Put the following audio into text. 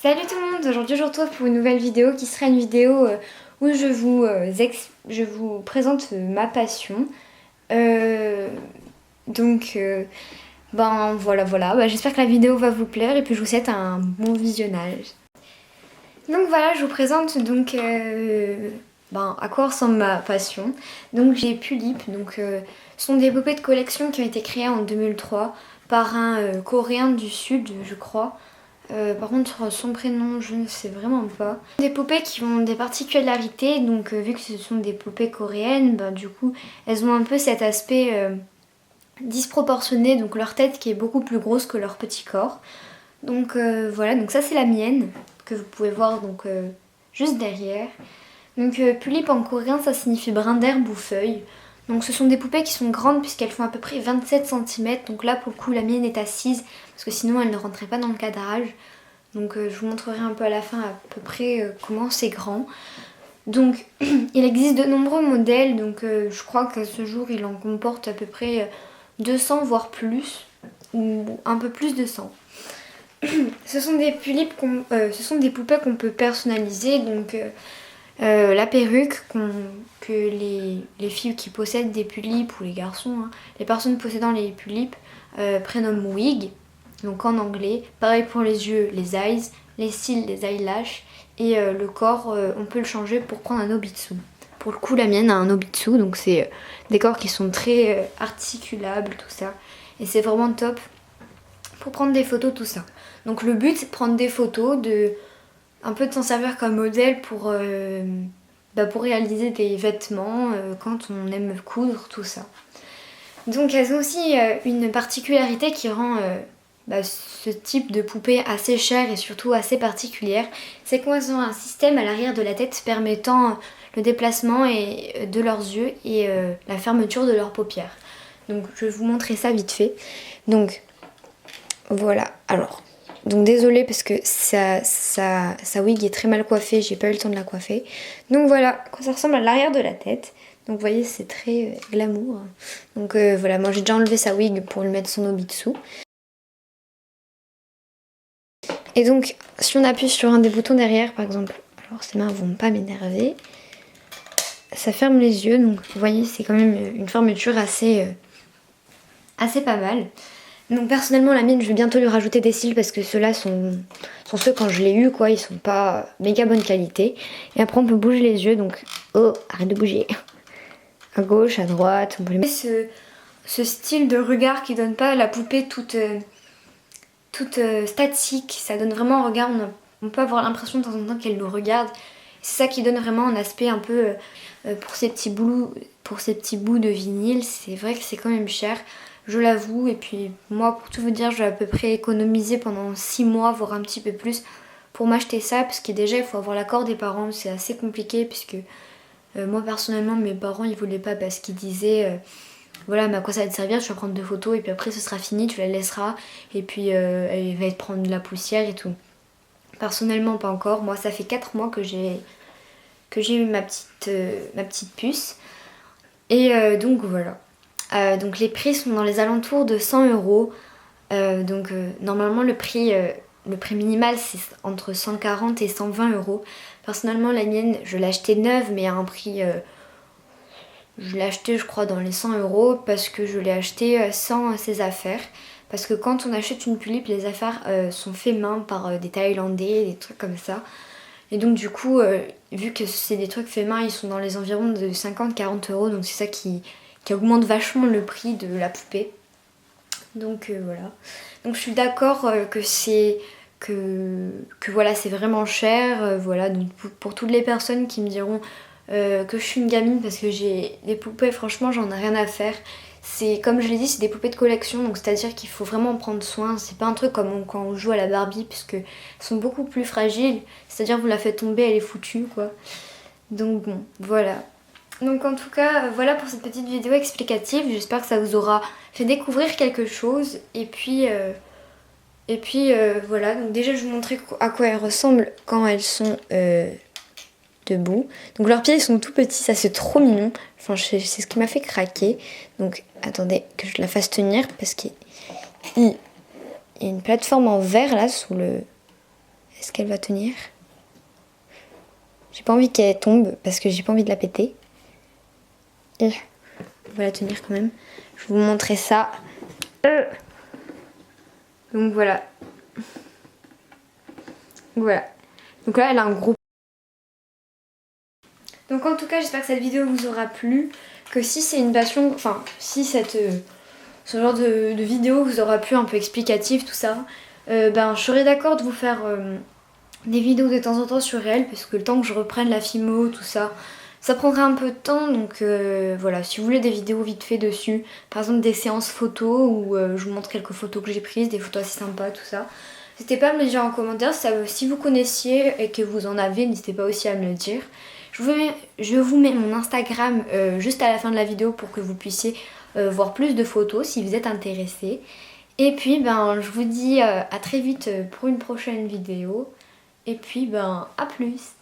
Salut tout le monde, aujourd'hui je vous retrouve pour une nouvelle vidéo qui sera une vidéo où je vous présente ma passion. Euh, ben voilà, j'espère que la vidéo va vous plaire et puis je vous souhaite un bon visionnage. Donc voilà, je vous présente à quoi ressemble ma passion. Donc j'ai Pulip, ce sont des poupées de collection qui ont été créées en 2003 par un Coréen du Sud, je crois. Par contre, son prénom, je ne sais vraiment pas. Des poupées qui ont des particularités, vu que ce sont des poupées coréennes, du coup, elles ont un peu cet aspect disproportionné, donc leur tête qui est beaucoup plus grosse que leur petit corps. Voilà, donc ça c'est la mienne, que vous pouvez voir juste derrière. Pulip en coréen, ça signifie brin d'herbe ou feuille. Donc ce sont des poupées qui sont grandes puisqu'elles font à peu près 27 cm. Donc là pour le coup la mienne est assise parce que sinon elle ne rentrait pas dans le cadrage. Je vous montrerai un peu à la fin à peu près comment c'est grand. Donc il existe de nombreux modèles. Je crois qu'à ce jour il en comporte à peu près 200 voire plus. Ou un peu plus de 100. Ce sont des poupées qu'on peut personnaliser. La perruque que les filles qui possèdent des pulipes ou les garçons, les personnes possédant les pulipes prénomment wig, donc en anglais. Pareil pour les yeux, les eyes, les cils, les eyelashes et le corps, on peut le changer pour prendre un obitsu. Pour le coup, la mienne a un obitsu, donc c'est des corps qui sont très articulables, tout ça. Et c'est vraiment top pour prendre des photos, tout ça. Donc le but c'est de prendre des photos, un peu de s'en servir comme modèle pour réaliser des vêtements quand on aime coudre, tout ça. Donc elles ont aussi une particularité qui rend ce type de poupée assez cher et surtout assez particulière, c'est qu'elles ont un système à l'arrière de la tête permettant le déplacement de leurs yeux et la fermeture de leurs paupières. Donc je vais vous montrer ça vite fait. Donc voilà, alors... Donc désolée parce que sa wig est très mal coiffée, j'ai pas eu le temps de la coiffer. Donc voilà, ça ressemble à l'arrière de la tête. Donc vous voyez, c'est très glamour. Voilà, moi j'ai déjà enlevé sa wig pour lui mettre son obitsu. Et donc, si on appuie sur un des boutons derrière, par exemple, alors ces mains vont pas m'énerver, ça ferme les yeux. Donc vous voyez, c'est quand même une fermeture assez pas mal. Donc personnellement la mienne je vais bientôt lui rajouter des cils parce que ceux-là sont ceux quand je l'ai eu quoi, ils sont pas méga bonne qualité. Et après on peut bouger les yeux donc arrête de bouger. À gauche, à droite, on peut les mettre. Ce style de regard qui donne pas la poupée toute statique, ça donne vraiment un regard, on peut avoir l'impression de temps en temps qu'elle nous regarde. C'est ça qui donne vraiment un aspect un peu pour ces petits bouts de vinyle, c'est vrai que c'est quand même cher. Je l'avoue, et puis moi pour tout vous dire j'ai à peu près économisé pendant 6 mois voire un petit peu plus pour m'acheter ça parce que déjà il faut avoir l'accord des parents, c'est assez compliqué puisque moi personnellement mes parents ils voulaient pas parce qu'ils disaient voilà mais à quoi ça va te servir, tu vas prendre 2 photos et puis après ce sera fini, tu la laisseras et puis elle va te prendre de la poussière et tout. Personnellement pas encore, moi ça fait 4 mois que j'ai eu ma petite puce et donc voilà. Donc les prix sont dans les alentours de 100 €. Normalement le prix minimal c'est entre 140 et 120 €. Personnellement la mienne je l'ai achetée neuve mais à un prix... je l'ai achetée je crois dans les 100 € parce que je l'ai achetée sans ses affaires. Parce que quand on achète une pulipe les affaires sont faites main par des Thaïlandais, des trucs comme ça. Et donc du coup vu que c'est des trucs faits main ils sont dans les environs de 50-40 €. Donc c'est ça qui augmente vachement le prix de la poupée. Voilà. Donc je suis d'accord que voilà c'est vraiment cher. Voilà, donc pour toutes les personnes qui me diront que je suis une gamine parce que j'ai des poupées, franchement j'en ai rien à faire. C'est comme je l'ai dit, c'est des poupées de collection, donc c'est-à-dire qu'il faut vraiment en prendre soin. C'est pas un truc comme quand on joue à la Barbie puisque elles sont beaucoup plus fragiles. C'est-à-dire vous la faites tomber, elle est foutue quoi. Donc bon, voilà. Donc en tout cas, voilà pour cette petite vidéo explicative. J'espère que ça vous aura fait découvrir quelque chose. Et puis voilà. Donc déjà, je vais vous montrer à quoi elles ressemblent quand elles sont debout. Donc leurs pieds ils sont tout petits, ça c'est trop mignon. Enfin, c'est ce qui m'a fait craquer. Donc attendez que je la fasse tenir parce qu'il y a une plateforme en verre là sous le... Est-ce qu'elle va tenir? J'ai pas envie qu'elle tombe parce que j'ai pas envie de la péter. Et on va la tenir quand même. Je vais vous montrer ça. Donc voilà. Voilà. Donc là elle a un gros... Donc en tout cas j'espère que cette vidéo vous aura plu. Que si c'est une passion... Enfin si ce genre de vidéo vous aura plu, un peu explicatif tout ça, ben je serais d'accord de vous faire des vidéos de temps en temps sur elle. Parce que le temps que je reprenne la filmo, tout ça, ça prendra un peu de temps. Donc voilà, si vous voulez des vidéos vite fait dessus, par exemple des séances photos où je vous montre quelques photos que j'ai prises, des photos assez sympas, tout ça. N'hésitez pas à me le dire en commentaire. Si vous connaissiez et que vous en avez, n'hésitez pas aussi à me le dire. Je vous mets mon Instagram juste à la fin de la vidéo pour que vous puissiez voir plus de photos si vous êtes intéressés. Et puis ben je vous dis à très vite pour une prochaine vidéo. Et puis ben à plus.